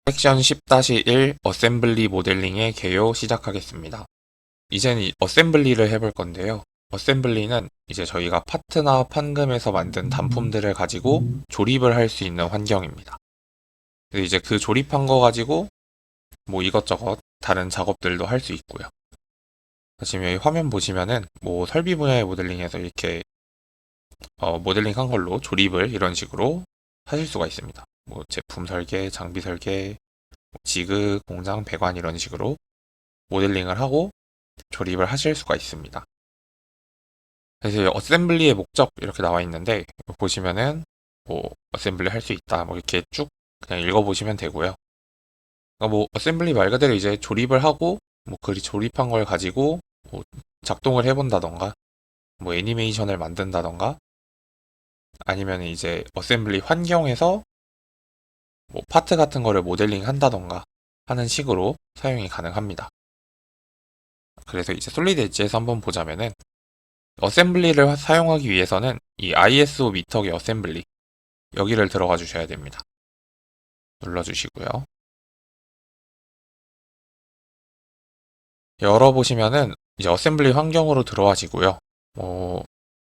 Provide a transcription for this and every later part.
섹션 10-1 어셈블리 모델링의 개요 시작하겠습니다. 이제는 이 어셈블리를 해볼 건데요. 어셈블리는 이제 저희가 파트나 판금에서 만든 단품들을 가지고 조립을 할 수 있는 환경입니다. 그래서 이제 그 조립한 거 가지고 뭐 이것저것 다른 작업들도 할 수 있고요. 지금 여기 화면 보시면은 뭐 설비 분야의 모델링에서 이렇게 모델링 한 걸로 조립을 이런 식으로 하실 수가 있습니다. 뭐 제품 설계, 장비 설계, 지그, 공장, 배관 이런 식으로 모델링을 하고 조립을 하실 수가 있습니다. 그래서 어셈블리의 목적 이렇게 나와 있는데 보시면은 뭐 어셈블리 할 수 있다 뭐 이렇게 쭉 그냥 읽어보시면 되고요. 그러니까 뭐 어셈블리 말 그대로 이제 조립을 하고 뭐 그 조립한 걸 가지고 뭐 작동을 해본다던가 뭐 애니메이션을 만든다던가 아니면 이제 어셈블리 환경에서 뭐 파트 같은 거를 모델링 한다던가 하는 식으로 사용이 가능합니다. 그래서 이제 솔리드 엣지에서 한번 보자면은 어셈블리를 사용하기 위해서는 이 ISO 미터기 어셈블리 여기를 들어가 주셔야 됩니다. 눌러주시고요. 열어보시면은 이제 어셈블리 환경으로 들어와지고요.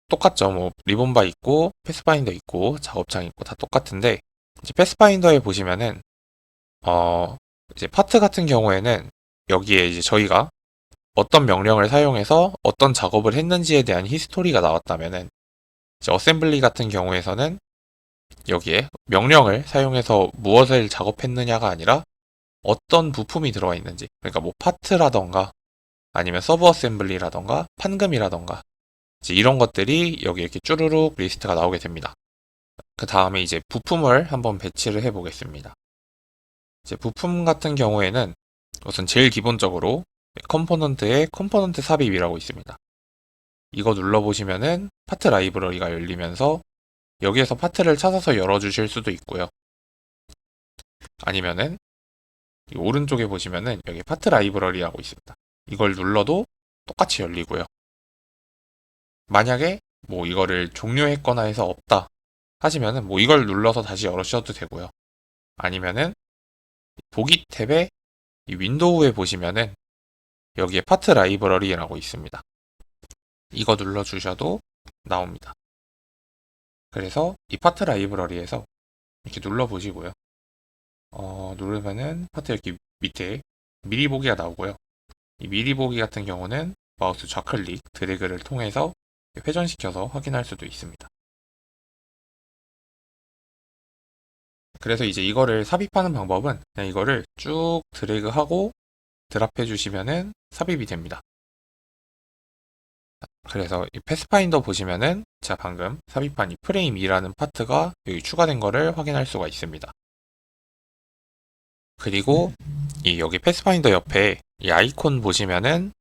똑같죠. 뭐 리본바 있고 패스파인더 있고 작업창 있고 다 똑같은데 이제 패스파인더에 보시면은 이제 파트 같은 경우에는 여기에 이제 저희가 어떤 명령을 사용해서 어떤 작업을 했는지에 대한 히스토리가 나왔다면은 이제 어셈블리 같은 경우에서는 여기에 명령을 사용해서 무엇을 작업했느냐가 아니라 어떤 부품이 들어가 있는지, 그러니까 뭐 파트라던가 아니면 서브 어셈블리라던가 판금이라던가 이제 이런 것들이 여기 이렇게 쭈루룩 리스트가 나오게 됩니다. 그 다음에 이제 부품을 한번 배치를 해 보겠습니다. 이제 부품 같은 경우에는 우선 제일 기본적으로 컴포넌트에 컴포넌트 삽입이라고 있습니다. 이거 눌러보시면은 파트 라이브러리가 열리면서 여기에서 파트를 찾아서 열어주실 수도 있고요. 아니면은 오른쪽에 보시면은 여기 파트 라이브러리라고 있습니다. 이걸 눌러도 똑같이 열리고요. 만약에 뭐 이거를 종료했거나 해서 없다 하시면은 뭐 이걸 눌러서 다시 열으셔도 되고요. 아니면은 보기 탭에 이 윈도우에 보시면은 여기에 파트 라이브러리라고 있습니다. 이거 눌러주셔도 나옵니다. 그래서 이 파트 라이브러리에서 이렇게 눌러보시고요. 누르면은 파트 이렇게 밑에 미리 보기가 나오고요. 이 미리 보기 같은 경우는 마우스 좌클릭, 드래그를 통해서 회전시켜서 확인할 수도 있습니다. 그래서 이제 이거를 삽입하는 방법은 그냥 이거를 쭉 드래그하고 드랍해 주시면은 삽입이 됩니다. 그래서 이 패스파인더 보시면은 제가 방금 삽입한 이 프레임 2라는 파트가 여기 추가된 거를 확인할 수가 있습니다. 그리고 이 여기 패스파인더 옆에 이 아이콘 보시면은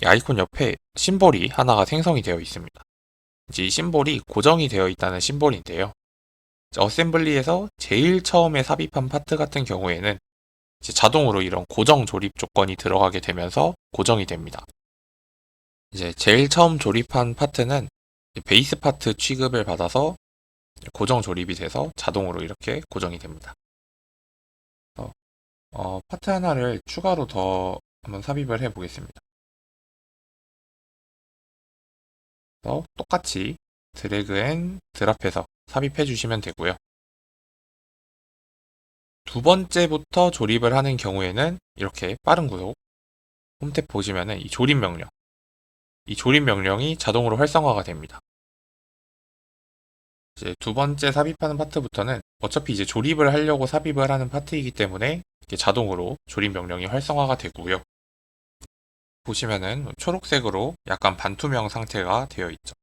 이 아이콘 옆에 심볼이 하나가 생성이 되어 있습니다. 이제 이 심볼이 고정이 되어 있다는 심볼인데요. 어셈블리에서 제일 처음에 삽입한 파트 같은 경우에는 이제 자동으로 이런 고정 조립 조건이 들어가게 되면서 고정이 됩니다. 이제 제일 처음 조립한 파트는 베이스 파트 취급을 받아서 고정 조립이 돼서 자동으로 이렇게 고정이 됩니다. 파트 하나를 추가로 더 한번 삽입을 해 보겠습니다. 똑같이 드래그 앤 드랍해서 삽입해 주시면 되고요. 두 번째부터 조립을 하는 경우에는 이렇게 빠른 구속 홈탭 보시면은 이 조립 명령이 자동으로 활성화가 됩니다. 이제 두 번째 삽입하는 파트부터는 어차피 이제 조립을 하려고 삽입을 하는 파트이기 때문에 이렇게 자동으로 조립 명령이 활성화가 되고요. 보시면은 초록색으로 약간 반투명 상태가 되어 있죠.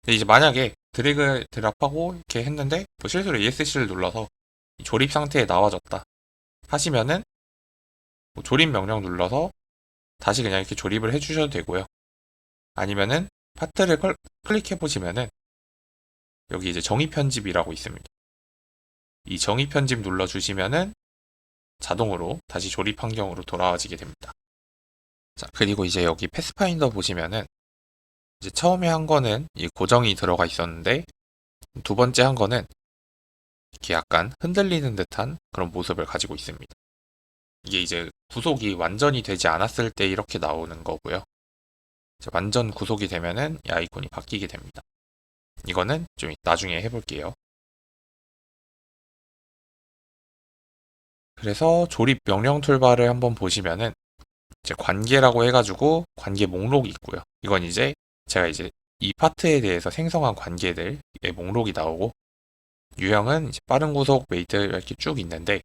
근데 이제 만약에 드래그 드랍하고 이렇게 했는데 뭐 실수로 ESC를 눌러서 조립 상태에 나와졌다 하시면은 뭐 조립 명령 눌러서 다시 그냥 이렇게 조립을 해주셔도 되고요. 아니면은 파트를 클릭해 보시면은 여기 이제 정의 편집이라고 있습니다. 이 정의 편집 눌러주시면은 자동으로 다시 조립 환경으로 돌아와지게 됩니다. 자, 그리고 이제 여기 패스파인더 보시면은 이제 처음에 한 거는 이 고정이 들어가 있었는데 두 번째 한 거는 이렇게 약간 흔들리는 듯한 그런 모습을 가지고 있습니다. 이게 이제 구속이 완전히 되지 않았을 때 이렇게 나오는 거고요. 이제 완전 구속이 되면은 이 아이콘이 바뀌게 됩니다. 이거는 좀 나중에 해볼게요. 그래서 조립 명령 툴바를 한번 보시면은 이제 관계라고 해가지고 관계 목록이 있고요. 이건 이제 제가 이제 이 파트에 대해서 생성한 관계들의 목록이 나오고, 유형은 이제 빠른 구속, 웨이트 이렇게 쭉 있는데,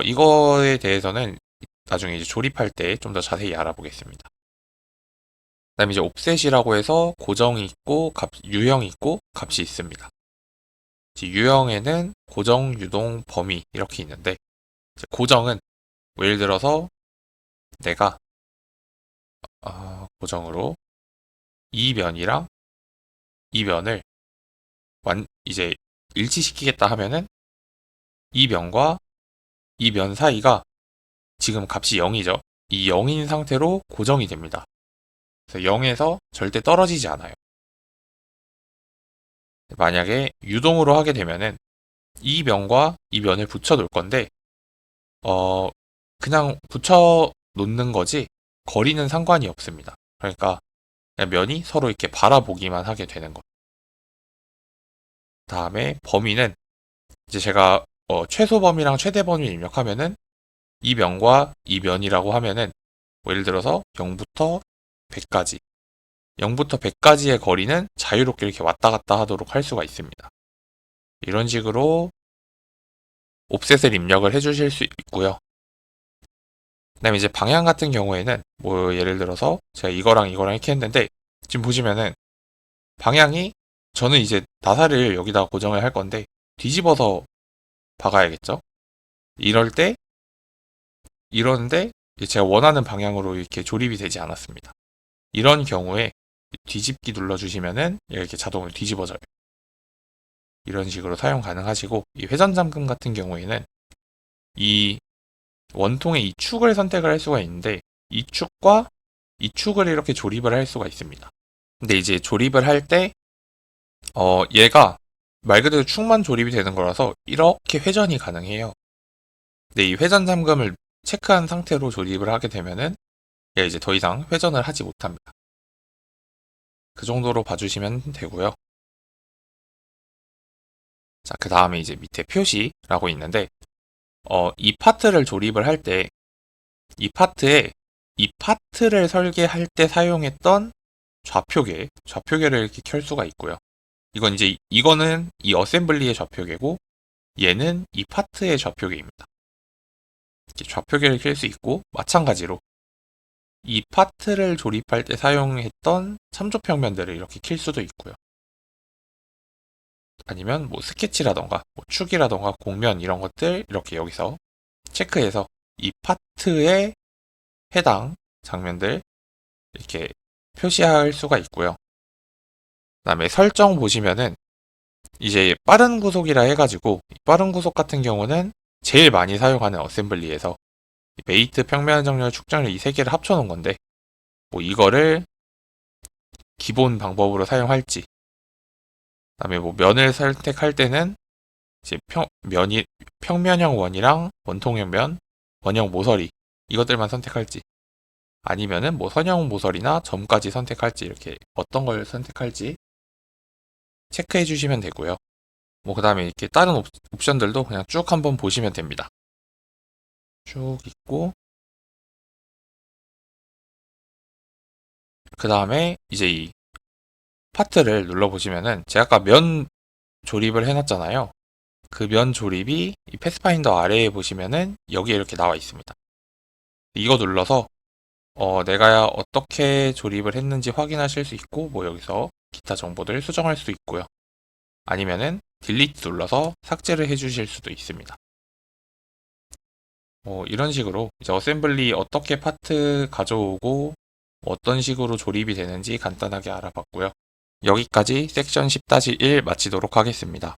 이거에 대해서는 나중에 이제 조립할 때 좀 더 자세히 알아보겠습니다. 그다음에 이제 옵셋이라고 해서 고정이 있고 유형이 있고 값이 있습니다. 유형에는 고정, 유동, 범위 이렇게 있는데, 이제 고정은 뭐 예를 들어서 내가 고정으로 이 면이랑 이 면을 이제 일치시키겠다 하면은 이 면과 이 면 사이가 지금 값이 0이죠. 이 0인 상태로 고정이 됩니다. 그래서 0에서 절대 떨어지지 않아요. 만약에 유동으로 하게 되면은 이 면과 이 면을 붙여 놓을 건데, 그냥 붙여 놓는 거지 거리는 상관이 없습니다. 그러니까 그냥 면이 서로 이렇게 바라보기만 하게 되는 거. 다음에 범위는 이제 제가 최소 범위랑 최대 범위를 입력하면은 이 면과 이 면이라고 하면은 뭐 예를 들어서 0부터 100까지 0부터 100까지의 거리는 자유롭게 이렇게 왔다 갔다 하도록 할 수가 있습니다. 이런 식으로 옵셋을 입력을 해주실 수 있고요. 그 다음에 이제 방향 같은 경우에는 뭐 예를 들어서 제가 이거랑 이거랑 이렇게 했는데, 지금 보시면은 방향이, 저는 이제 나사를 여기다가 고정을 할 건데 뒤집어서 박아야겠죠. 이러는데 제가 원하는 방향으로 이렇게 조립이 되지 않았습니다. 이런 경우에 뒤집기 눌러주시면은 이렇게 자동으로 뒤집어져요. 이런 식으로 사용 가능하시고, 이 회전 잠금 같은 경우에는 이 원통의 이 축을 선택을 할 수가 있는데, 이 축과 이 축을 이렇게 조립을 할 수가 있습니다. 근데 이제 조립을 할 때 얘가 말 그대로 축만 조립이 되는 거라서 이렇게 회전이 가능해요. 근데 이 회전 잠금을 체크한 상태로 조립을 하게 되면은 얘가 이제 더 이상 회전을 하지 못합니다. 그 정도로 봐주시면 되고요. 자, 그 다음에 이제 밑에 표시라고 있는데, 이 파트를 조립을 할 때 이 파트에 이 파트를 설계할 때 사용했던 좌표계를 이렇게 켤 수가 있고요. 이거는 이 어셈블리의 좌표계고, 얘는 이 파트의 좌표계입니다. 이렇게 좌표계를 켤 수 있고, 마찬가지로 이 파트를 조립할 때 사용했던 참조평면들을 이렇게 킬 수도 있고요. 아니면 뭐 스케치라던가 뭐 축이라던가 곡면 이런 것들 이렇게 여기서 체크해서 이 파트에 해당 장면들 이렇게 표시할 수가 있고요. 그 다음에 설정 보시면은 이제 빠른 구속이라 해가지고, 빠른 구속 같은 경우는 제일 많이 사용하는 어셈블리에서 메이트, 평면 정렬, 축정렬 이 세 개를 합쳐 놓은 건데, 뭐 이거를 기본 방법으로 사용할지, 그다음에 뭐 면을 선택할 때는 이제 평면형 원이랑 원통형 면, 원형 모서리 이것들만 선택할지, 아니면은 뭐 선형 모서리나 점까지 선택할지, 이렇게 어떤 걸 선택할지 체크해 주시면 되고요. 뭐 그 다음에 이렇게 다른 옵션들도 그냥 쭉 한번 보시면 됩니다. 쭉 있고, 그 다음에 이제 이 파트를 눌러보시면은 제가 아까 면 조립을 해놨잖아요. 그 면 조립이 이 패스파인더 아래에 보시면은 여기에 이렇게 나와 있습니다. 이거 눌러서 내가 어떻게 조립을 했는지 확인하실 수 있고, 뭐 여기서 기타 정보들을 수정할 수 있고요. 아니면은 딜리트 눌러서 삭제를 해주실 수도 있습니다. 이런 식으로 이제 어셈블리 어떻게 파트 가져오고 어떤 식으로 조립이 되는지 간단하게 알아봤고요. 여기까지 섹션 10-1 마치도록 하겠습니다.